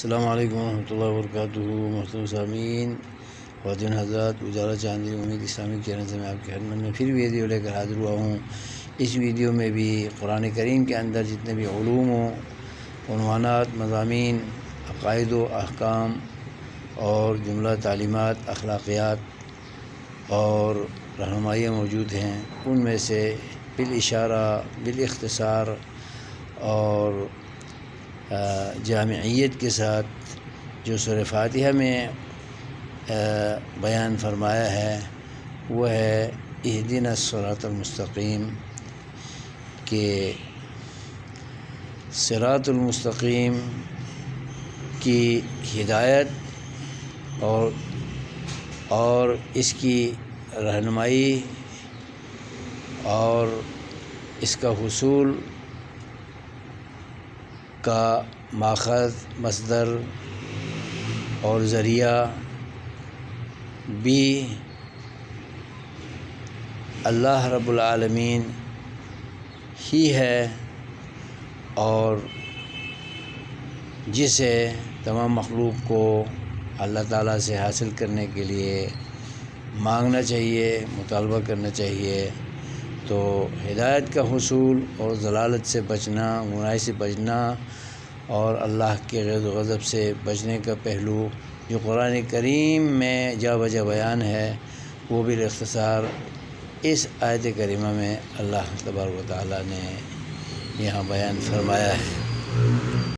السلام علیکم ورحمۃ اللہ وبرکاتہ۔ محترم سامعین، خواتین حضرات، اجالا چاندی امید اسلامی چینل سے میں آپ کی خدمت میں پھر ویڈیو لے کر حاضر ہوا ہوں۔ اس ویڈیو میں بھی قرآن کریم کے اندر جتنے بھی علوم و عنوانات، مضامین، عقائد و احکام اور جملہ تعلیمات، اخلاقیات اور رہنمائیاں موجود ہیں، ان میں سے بالاشارہ، بالاختصار اور جامعیت کے ساتھ جو سورہ فاتحہ میں بیان فرمایا ہے وہ ہے اہدنا الصراط المستقیم، کہ صراط المستقیم کی ہدایت اور اس کی رہنمائی اور اس کا حصول کا ماخذ، مصدر اور ذریعہ بھی اللہ رب العالمین ہی ہے، اور جسے تمام مخلوق کو اللہ تعالیٰ سے حاصل کرنے کے لیے مانگنا چاہیے، مطالبہ کرنا چاہیے۔ تو ہدایت کا حصول اور ضلالت سے بچنا، گمراہی سے بچنا اور اللہ کے غضب و غضب سے بچنے کا پہلو جو قرآن کریم میں جا بجا بیان ہے، وہ بھی باختصار اس آیت کریمہ میں اللہ تبارک و تعالیٰ نے یہاں بیان فرمایا ہے۔